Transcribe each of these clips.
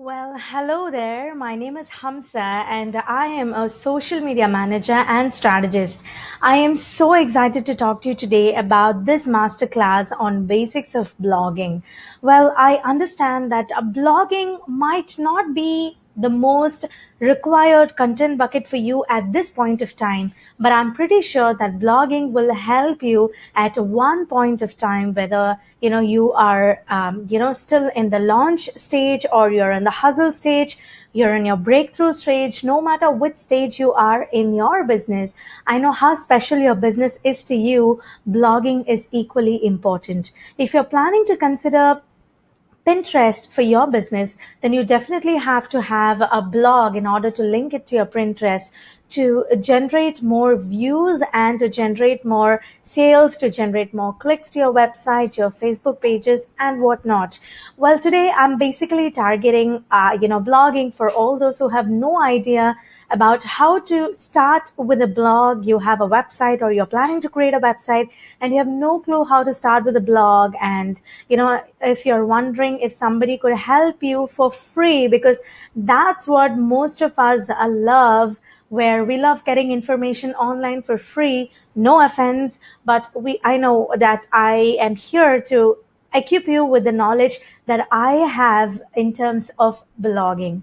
Well, hello there. My name is Hamsa, and I am a social media manager and strategist. I am so excited to talk to you today about this masterclass on basics of blogging. Well, I understand that blogging might not be the most required content bucket for you at this point of time, but I'm pretty sure that blogging will help you at one point of time, whether you are still in the launch stage, or you're in the hustle stage, you're in your breakthrough stage. No matter which stage you are in your business, I know how special your business is to you. Blogging is equally important. If you're planning to consider Pinterest for your business, then you definitely have to have a blog in order to link it to your Pinterest, to generate more views and to generate more sales, to generate more clicks to your website, your Facebook pages, and whatnot. Well, today I'm basically targeting, blogging for all those who have no idea about how to start with a blog. You have a website, or you're planning to create a website, and you have no clue how to start with a blog. And if you're wondering if somebody could help you for free, because that's what most of us love, where we love getting information online for free. No offense, but I know that I am here to equip you with the knowledge that I have in terms of blogging.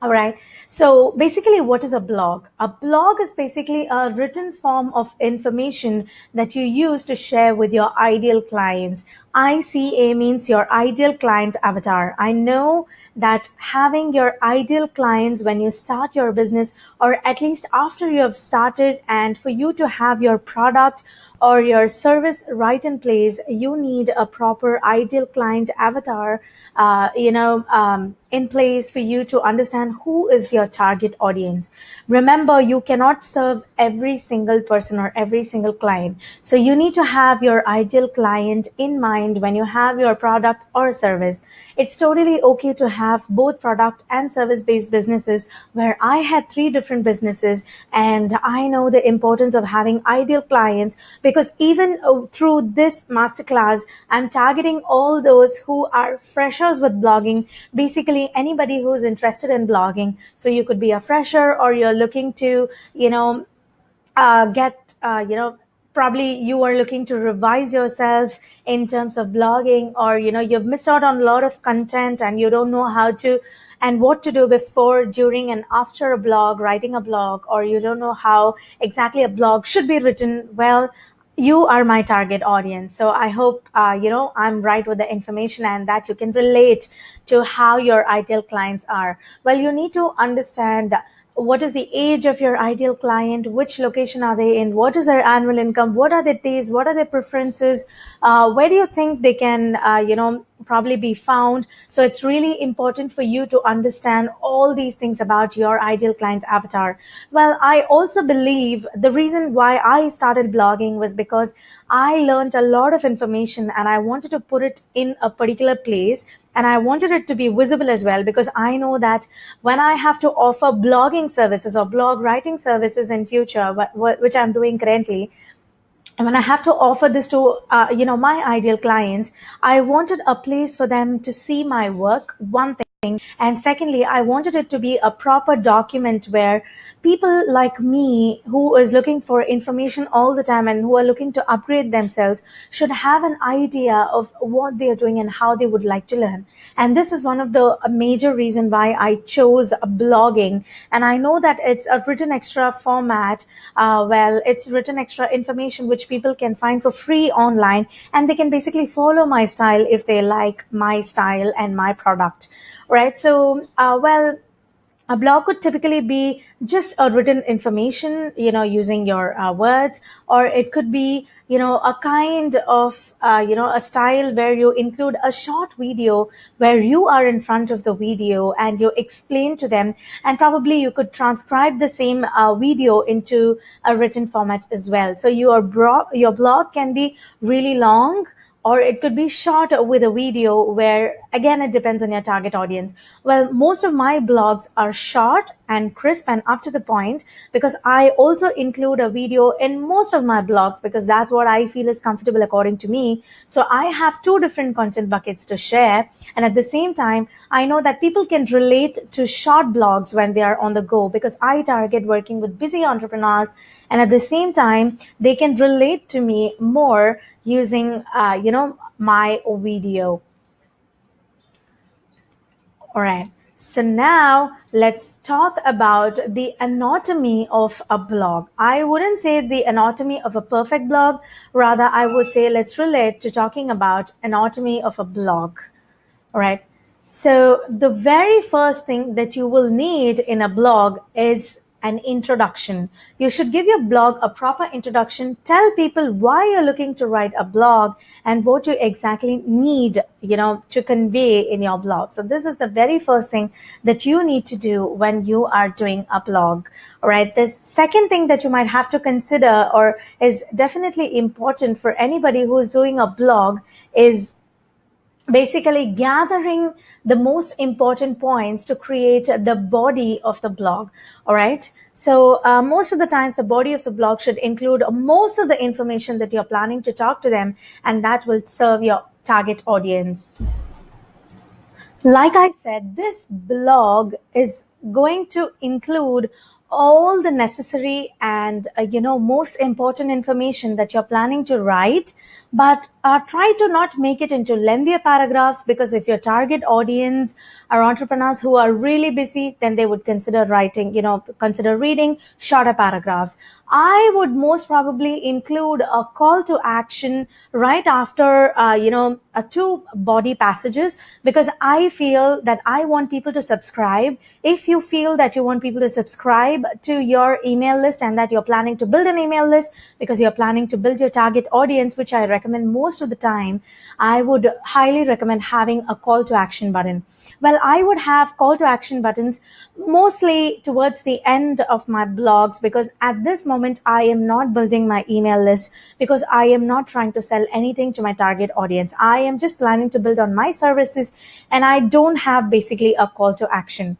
All right. So basically, what is a blog? A blog is basically a written form of information that you use to share with your ideal clients. ICA means your ideal client avatar. I know that having your ideal clients when you start your business, or at least after you have started, and for you to have your product or your service right in place, you need a proper ideal client avatar in place for you to understand who is your target audience. Remember, you cannot serve every single person or every single client. So you need to have your ideal client in mind when you have your product or service. It's totally okay to have both product and service based businesses, where I had three different businesses, and I know the importance of having ideal clients, because even through this masterclass, I'm targeting all those who are freshers with blogging, basically anybody who's interested in blogging. So you could be a fresher, or you're looking to, get, probably you are looking to revise yourself in terms of blogging, or, you've missed out on a lot of content and you don't know how to and what to do before, during, and after a blog, writing a blog, or you don't know how exactly a blog should be written. Well, you are my target audience. So I hope, I'm right with the information, and that you can relate to how your ideal clients are. Well, you need to understand what is the age of your ideal client, which location are they in, what is their annual income, what are their tastes, what are their preferences, where do you think they can, probably be found. So it's really important for you to understand all these things about your ideal client avatar. Well, I also believe the reason why I started blogging was because I learned a lot of information, and I wanted to put it in a particular place, and I wanted it to be visible as well, because I know that when I have to offer blogging services or blog writing services in future, which I'm doing currently, and when I have to offer this to my ideal clients, I wanted a place for them to see my work, one thing, and secondly, I wanted it to be a proper document where people like me, who is looking for information all the time and who are looking to upgrade themselves, should have an idea of what they are doing and how they would like to learn. And this is one of the major reason why I chose blogging. And I know that it's a written extra format. Well, it's written extra information which people can find for free online, and they can basically follow my style if they like my style and my product. Right. So, well, a blog could typically be just a written information, using your words, or it could be, a kind of, a style where you include a short video where you are in front of the video and you explain to them, and probably you could transcribe the same video into a written format as well. So your blog can be really long, or it could be short with a video, where again it depends on your target audience. Well, most of my blogs are short and crisp and up to the point, because I also include a video in most of my blogs, because that's what I feel is comfortable according to me. So I have two different content buckets to share, and at the same time I know that people can relate to short blogs when they are on the go, because I target working with busy entrepreneurs, and at the same time they can relate to me more using my video. All right. So now let's talk about the anatomy of a blog. I wouldn't say the anatomy of a perfect blog. Rather, I would say let's relate to talking about anatomy of a blog. All right. So the very first thing that you will need in a blog is an introduction. You should give your blog a proper introduction. Tell people why you're looking to write a blog and what you exactly need, to convey in your blog. So this is the very first thing that you need to do when you are doing a blog. All right. The second thing that you might have to consider, or is definitely important for anybody who is doing a blog, is basically gathering the most important points to create the body of the blog. All right. So most of the times the body of the blog should include most of the information that you're planning to talk to them, and that will serve your target audience. Like I said, this blog is going to include all the necessary and most important information that you're planning to write, but try to not make it into lengthier paragraphs, because if your target audience are entrepreneurs who are really busy, then they would consider reading shorter paragraphs. I would most probably include a call to action right after, two body passages, because I feel that I want people to subscribe. If you feel that you want people to subscribe to your email list, and that you're planning to build an email list because you're planning to build your target audience, which I recommend most of the time, I would highly recommend having a call to action button. Well, I would have call to action buttons mostly towards the end of my blogs, because at this moment I am not building my email list, because I am not trying to sell anything to my target audience. I am just planning to build on my services, and I don't have basically a call to action.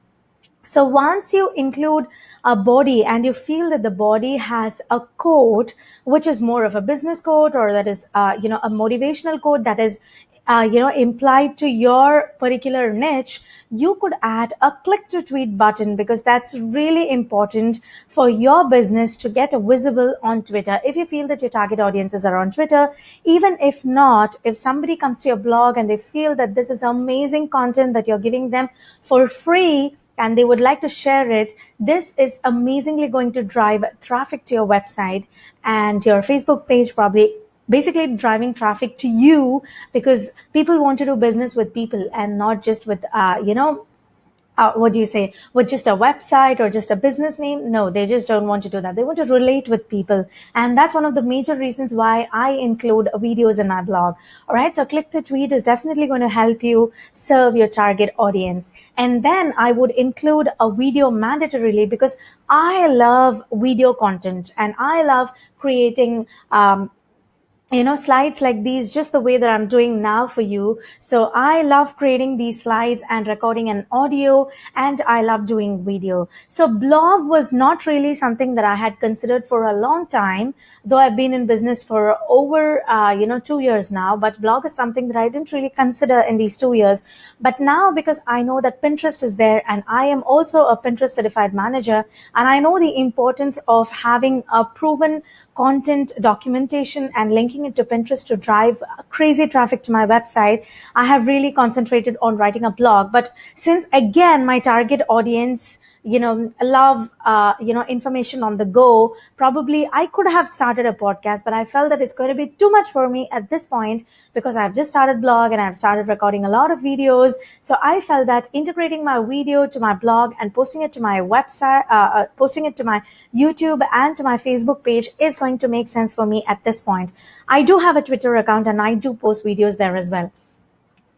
So once you include a body and you feel that the body has a quote, which is more of a business quote, or that is, a motivational quote that is, implied to your particular niche, you could add a click to tweet button, because that's really important for your business to get visible on Twitter. If you feel that your target audiences are on Twitter, even if not, if somebody comes to your blog and they feel that this is amazing content that you're giving them for free, and they would like to share it, this is amazingly going to drive traffic to your website and your Facebook page, probably basically driving traffic to you, because people want to do business with people and not just with, what do you say, with just a website or just a business name. No, they just don't want to do that. They want to relate with people. And that's one of the major reasons why I include videos in my blog. All right. So click to tweet is definitely going to help you serve your target audience. And then I would include a video mandatorily, because I love video content and I love creating, slides like these, just the way that I'm doing now for you. So I love creating these slides and recording an audio, and I love doing video. So blog was not really something that I had considered for a long time, though I've been in business for over, 2 years now, but blog is something that I didn't really consider in these 2 years. But now, because I know that Pinterest is there, and I am also a Pinterest certified manager, and I know the importance of having a proven content documentation and linking it to Pinterest to drive crazy traffic to my website, I have really concentrated on writing a blog. But since again, my target audience, love, information on the go, probably I could have started a podcast, but I felt that it's going to be too much for me at this point, because I've just started blog and I've started recording a lot of videos. So I felt that integrating my video to my blog and posting it to my website, posting it to my YouTube and to my Facebook page is going to make sense for me at this point. I do have a Twitter account and I do post videos there as well.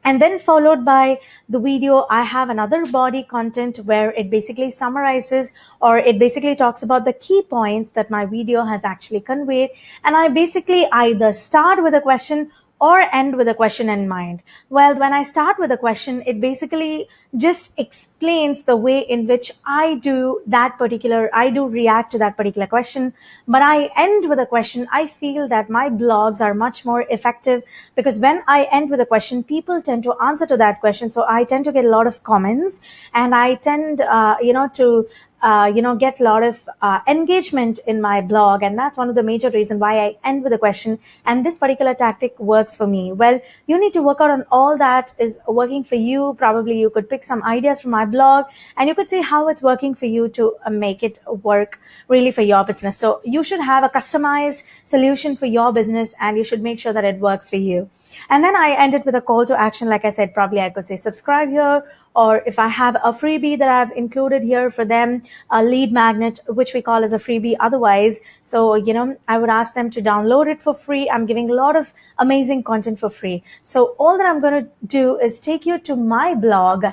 And then followed by the video, I have another body content where it basically summarizes, or it basically talks about the key points that my video has actually conveyed. And I basically either start with a question or end with a question in mind? Well, when I start with a question, it basically just explains the way in which I do react to that particular question. But I end with a question. I feel that my blogs are much more effective because when I end with a question, people tend to answer to that question. So I tend to get a lot of comments, and I tend, to get a lot of engagement in my blog. And that's one of the major reasons why I end with a question. And this particular tactic works for me. Well, you need to work out on all that is working for you. Probably you could pick some ideas from my blog, and you could see how it's working for you to make it work really for your business. So you should have a customized solution for your business, and you should make sure that it works for you. And then I ended with a call to action. Like I said, probably I could say subscribe here, or if I have a freebie that I've included here for them, a lead magnet, which we call as a freebie otherwise. So, I would ask them to download it for free. I'm giving a lot of amazing content for free. So all that I'm going to do is take you to my blog.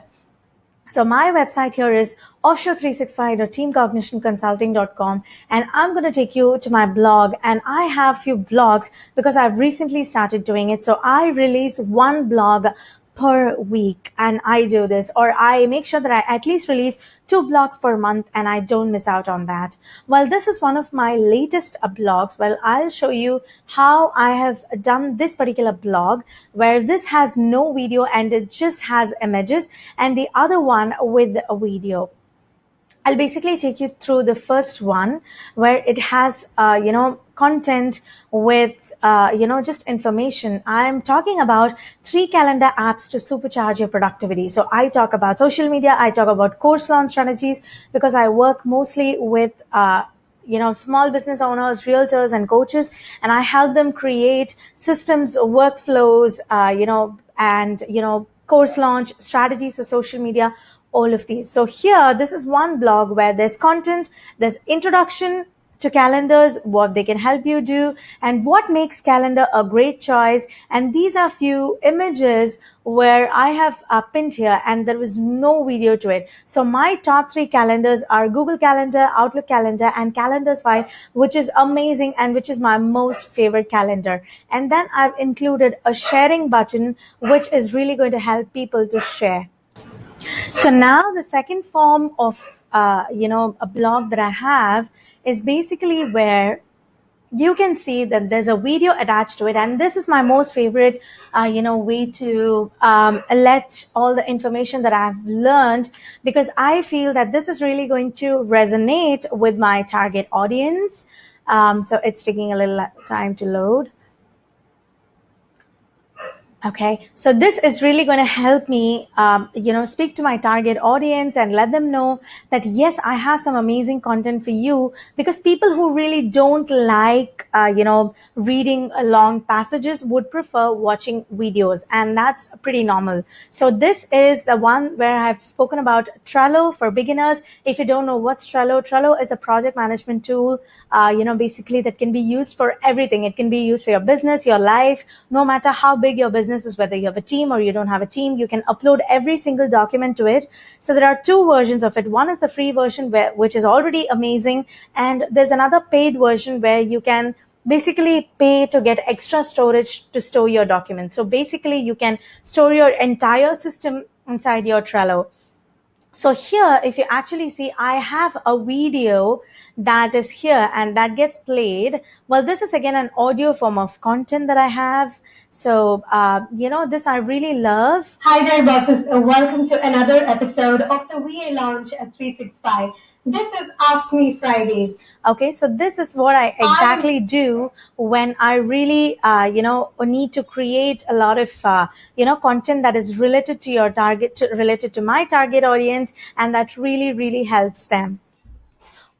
So my website here is offshore365.teamcognitionconsulting.com, and I'm going to take you to my blog. And I have few blogs because I've recently started doing it. So I release one blog per week, and I do this, or I make sure that I at least release 2 blogs per month, and I don't miss out on that. Well, this is one of my latest blogs. Well, I'll show you how I have done this particular blog, where this has no video and it just has images, and the other one with a video. I'll basically take you through the first one, where it has, content with, just information. I'm talking about 3 calendar apps to supercharge your productivity. So I talk about social media. I talk about course launch strategies because I work mostly with, small business owners, realtors, and coaches, and I help them create systems, workflows, course launch strategies for social media, all of these. So here, this is one blog where there's content, there's introduction to calendars, what they can help you do, and what makes calendar a great choice. And these are few images where I have pinned here, and there is no video to it. So my top 3 calendars are Google Calendar, Outlook Calendar, and Calendars File, which is amazing and which is my most favorite calendar. And then I've included a sharing button, which is really going to help people to share. So now the second form of, a blog that I have is basically where you can see that there's a video attached to it. And this is my most favorite, way to let all the information that I've learned, because I feel that this is really going to resonate with my target audience. So it's taking a little time to load. Okay, so this is really going to help me, speak to my target audience and let them know that, yes, I have some amazing content for you, because people who really don't like, reading long passages would prefer watching videos, and that's pretty normal. So this is the one where I've spoken about Trello for beginners. If you don't know what's Trello, Trello is a project management tool, basically that can be used for everything. It can be used for your business, your life, no matter how big your business is, whether you have a team or you don't have a team, you can upload every single document to it. So there are 2 versions of it. One is the free version, which is already amazing, and there's another paid version where you can basically pay to get extra storage to store your documents. So basically you can store your entire system inside your Trello. So here, if you actually see, I have a video that is here and that gets played. Well, this is again an audio form of content that I have. So, this I really love. Hi there, bosses. Welcome to another episode of the VA Lounge at 365. This is Ask Me Friday. Okay, so this is what I exactly do when I really, need to create a lot of, content that is related to your target, related to my target audience, and that really, really helps them.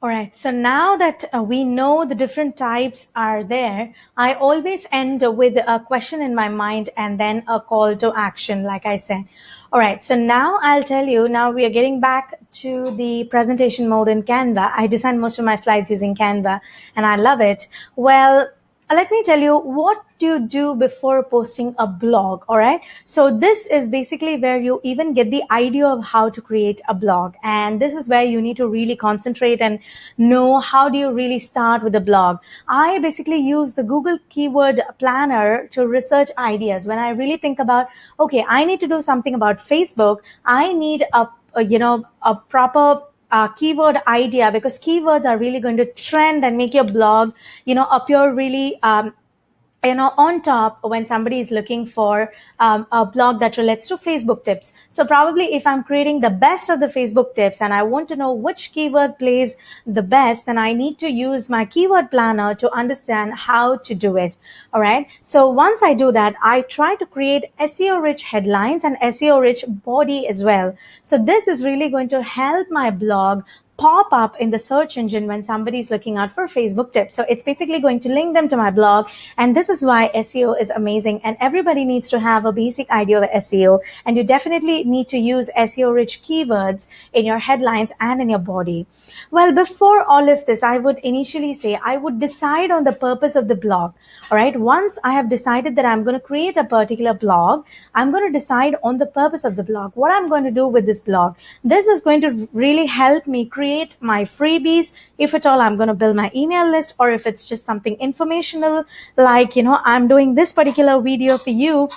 All right, so now that we know the different types are there, I always end with a question in my mind and then a call to action, like I said. All right, so now I'll tell you, now we are getting back to the presentation mode in Canva. I design most of my slides using Canva, and I love it. Well, let me tell you what you do before posting a blog. All right, so this is basically where you even get the idea of how to create a blog, and this is where you need to really concentrate and know how do you really start with a blog. I basically use the Google keyword planner to research ideas. When I really think about, okay, I need to do something about Facebook, I need a proper keyword idea, because keywords are really going to trend and make your blog appear really on top when somebody is looking for a blog that relates to Facebook tips. So probably if I'm creating the best of the Facebook tips and I want to know which keyword plays the best, then I need to use my keyword planner to understand how to do it. All right, so once I do that, I try to create SEO rich headlines and SEO rich body as well. So this is really going to help my blog pop up in the search engine when somebody is looking out for Facebook tips. So it's basically going to link them to my blog. And this is why SEO is amazing. And everybody needs to have a basic idea of SEO. And you definitely need to use SEO rich keywords in your headlines and in your body. Well, before all of this, I would initially say I would decide on the purpose of the blog. All right. Once I have decided that I'm going to create a particular blog, I'm going to decide on the purpose of the blog, what I'm going to do with this blog. This is going to really help me create my freebies, if at all I'm going to build my email list, or if it's just something informational, like, I'm doing this particular video for you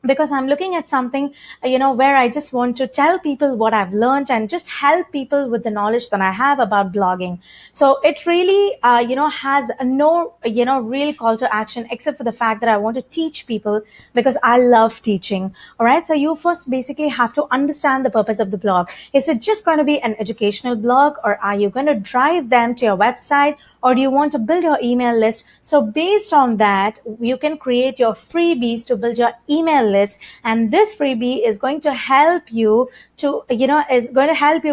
because I'm looking at something, where I just want to tell people what I've learned and just help people with the knowledge that I have about blogging. So it really, has no, real call to action except for the fact that I want to teach people because I love teaching. All right. So you first basically have to understand the purpose of the blog. Is it just going to be an educational blog, or are you going to drive them to your website? Or do you want to build your email list? So based on that, you can create your freebies to build your email list. And this freebie is going to help you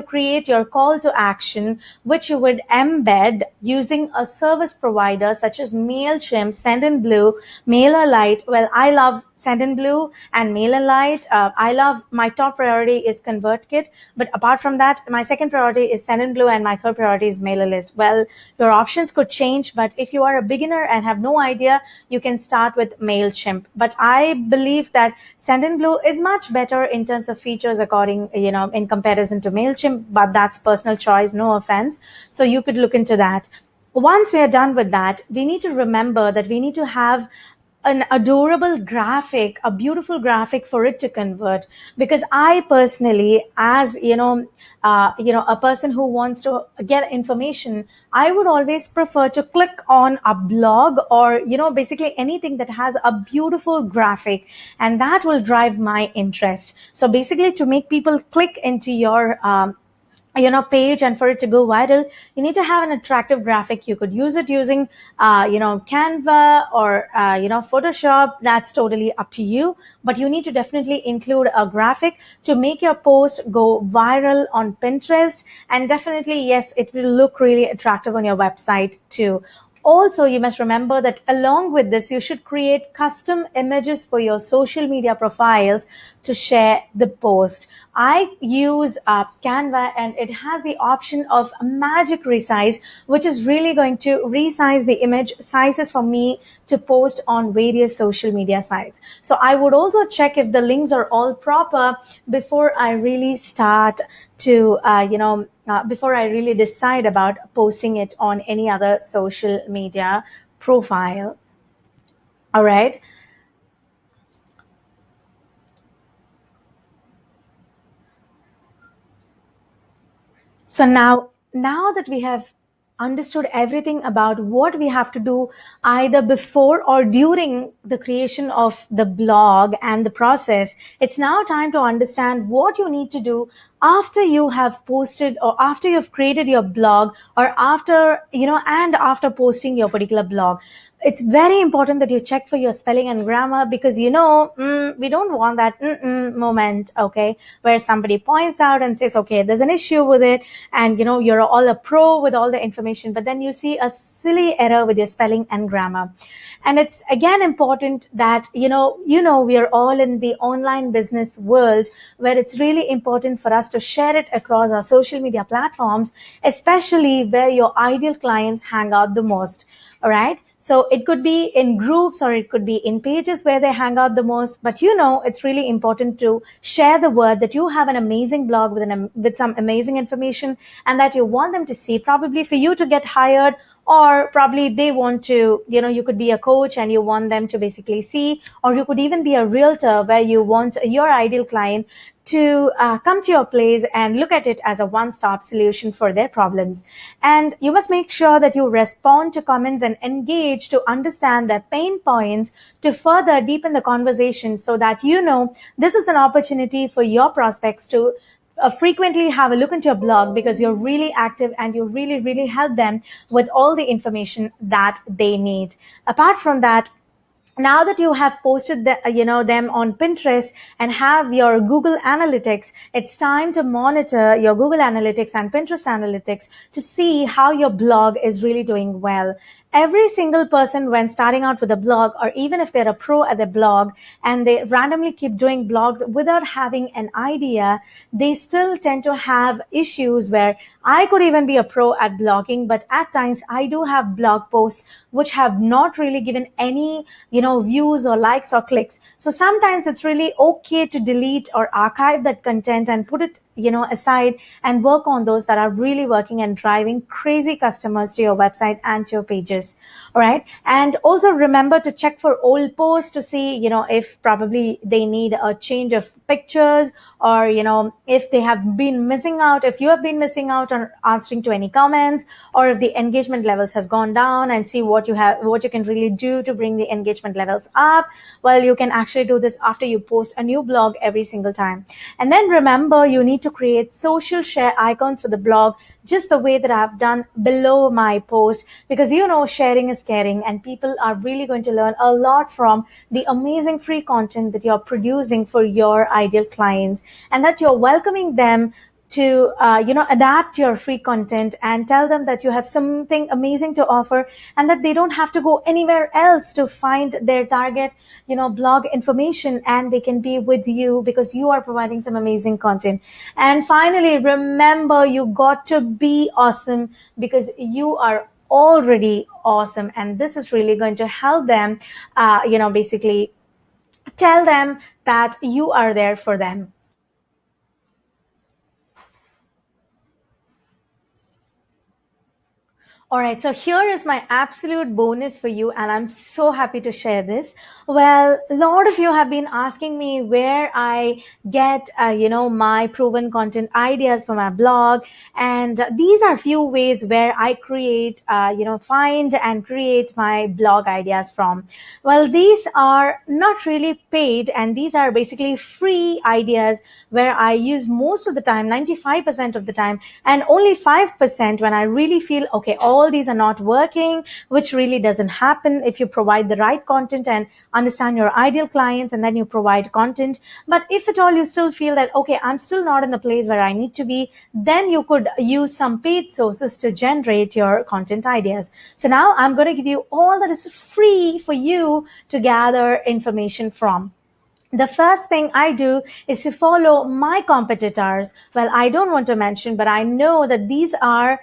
create your call to action, which you would embed using a service provider such as MailChimp, Sendinblue, MailerLite. Well, I love Sendinblue and MailerLite. My top priority is ConvertKit. But apart from that, my second priority is Sendinblue and my third priority is MailerList. Well, your options could change, but if you are a beginner and have no idea, you can start with MailChimp. But I believe that Sendinblue is much better in terms of features in comparison to MailChimp, but that's personal choice, no offense. So you could look into that. Once we are done with that, we need to remember that we need to have an adorable graphic, a beautiful graphic for it to convert. Because I personally, as a person who wants to get information, I would always prefer to click on a blog or basically anything that has a beautiful graphic, and that will drive my interest. So basically, to make people click into your page and for it to go viral, you need to have an attractive graphic. You could use it using Canva or Photoshop. That's totally up to you, but you need to definitely include a graphic to make your post go viral on Pinterest. And definitely, yes, it will look really attractive on your website too. Also, you must remember that along with this, you should create custom images for your social media profiles to share the post. I use Canva, and it has the option of magic resize, which is really going to resize the image sizes for me to post on various social media sites. So I would also check if the links are all proper before I really start to, before I really decide about posting it on any other social media profile. All right. So now that we have understood everything about what we have to do either before or during the creation of the blog and the process, it's now time to understand what you need to do after you have posted or after you've created your blog, or after, and after posting your particular blog. It's very important that you check for your spelling and grammar, because we don't want that moment, okay, where somebody points out and says, okay, there's an issue with it, and you're all a pro with all the information, but then you see a silly error with your spelling and grammar. And it's again important that we are all in the online business world, where it's really important for us to share it across our social media platforms, especially where your ideal clients hang out the most. All right. So it could be in groups or it could be in pages where they hang out the most. But it's really important to share the word that you have an amazing blog with some amazing information, and that you want them to see, probably for you to get hired, or probably they want to, you could be a coach and you want them to basically see, or you could even be a realtor where you want your ideal client to come to your place and look at it as a one-stop solution for their problems. And you must make sure that you respond to comments and engage to understand their pain points to further deepen the conversation, so that this is an opportunity for your prospects to frequently have a look into your blog, because you're really active and you really, really help them with all the information that they need. Apart from that, now that you have posted them on Pinterest and have your Google Analytics, it's time to monitor your Google Analytics and Pinterest Analytics to see how your blog is really doing well. Every single person, when starting out with a blog, or even if they're a pro at the blog and they randomly keep doing blogs without having an idea, they still tend to have issues where I could even be a pro at blogging, but at times I do have blog posts which have not really given any, views or likes or clicks. So sometimes it's really okay to delete or archive that content and put it, aside, and work on those that are really working and driving crazy customers to your website and to your pages. All right. And also remember to check for old posts to see, if probably they need a change of pictures, or, if they have been missing out, if you have been missing out on answering to any comments, or if the engagement levels has gone down, and see what you can really do to bring the engagement levels up. Well, you can actually do this after you post a new blog every single time. And then remember, you need to create social share icons for the blog, just the way that I've done below my post, because sharing is caring, and people are really going to learn a lot from the amazing free content that you're producing for your ideal clients, and that you're welcoming them to adapt your free content and tell them that you have something amazing to offer, and that they don't have to go anywhere else to find their target blog information, and they can be with you because you are providing some amazing content. And finally, remember, you got to be awesome, because you are already awesome, and this is really going to help them basically tell them that you are there for them. All right, so here is my absolute bonus for you, and I'm so happy to share this. Well, a lot of you have been asking me where I get, my proven content ideas for my blog, and these are few ways where I create, find and create my blog ideas from. Well, these are not really paid, and these are basically free ideas where I use most of the time, 95% of the time, and only 5% when I really feel, okay, all these are not working, which really doesn't happen if you provide the right content and understand your ideal clients, and then you provide content. But if at all you still feel that, okay, I'm still not in the place where I need to be, then you could use some paid sources to generate your content ideas. So now I'm going to give you all that is free for you to gather information from. The first thing I do is to follow my competitors. Well, I don't want to mention, but I know that these are,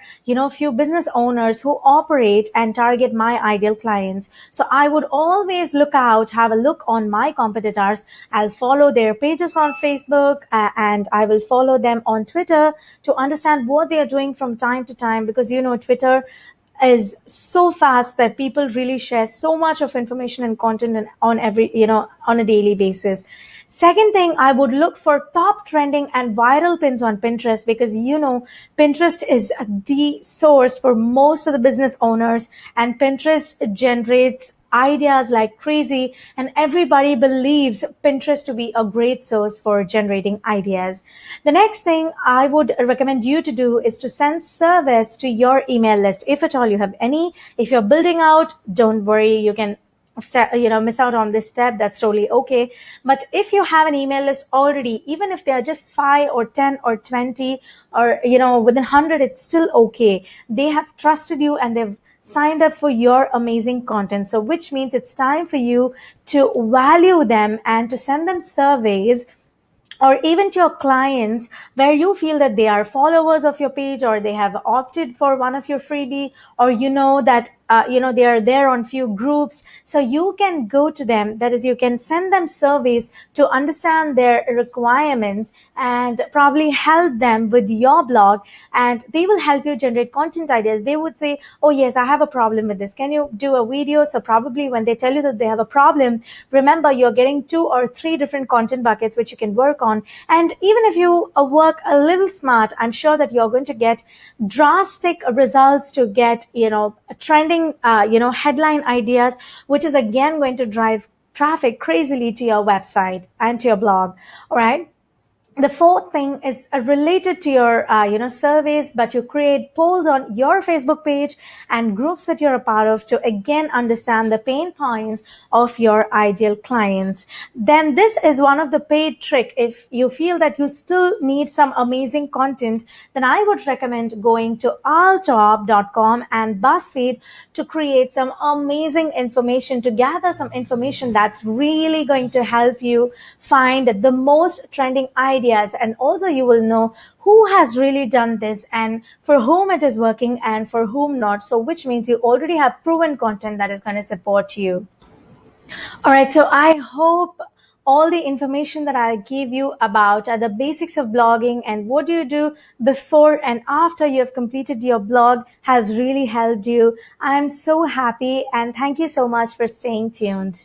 few business owners who operate and target my ideal clients. So I would always have a look on my competitors. I'll follow their pages on Facebook, and I will follow them on Twitter to understand what they are doing from time to time, because, Twitter is so fast that people really share so much of information and content on every, on a daily basis. Second thing, I would look for top trending and viral pins on Pinterest, because, Pinterest is the source for most of the business owners, and Pinterest generates ideas like crazy, and everybody believes Pinterest to be a great source for generating ideas. The next thing I would recommend you to do is to send service to your email list, if at all you have any. If you're building out, don't worry, you can miss out on this step. That's totally okay. But if you have an email list already, even if they are just 5 or 10 or 20 or within 100, it's still okay. They have trusted you and they've signed up for your amazing content. So which means it's time for you to value them and to send them surveys, or even to your clients where you feel that they are followers of your page, or they have opted for one of your freebie, or that they are there on few groups, so you can go to them, that is, you can send them surveys to understand their requirements and probably help them with your blog, and they will help you generate content ideas. They would say, oh yes, I have a problem with this, can you do a video? So probably when they tell you that they have a problem, remember, you're getting 2 or 3 different content buckets which you can work on. And even if you work a little smart, I'm sure that you're going to get drastic results to get trending headline ideas, which is again going to drive traffic crazily to your website and to your blog. All right. The fourth thing is related to your surveys, but you create polls on your Facebook page and groups that you're a part of to again understand the pain points of your ideal clients. Then this is one of the paid trick. If you feel that you still need some amazing content, then I would recommend going to alltop.com and BuzzFeed to create some amazing information, to gather some information that's really going to help you find the most trending ideas. And also you will know who has really done this and for whom it is working and for whom not. So which means you already have proven content that is going to support you. All right. So I hope all the information that I give you about the basics of blogging and what do you do before and after you have completed your blog has really helped you. I'm so happy, and thank you so much for staying tuned.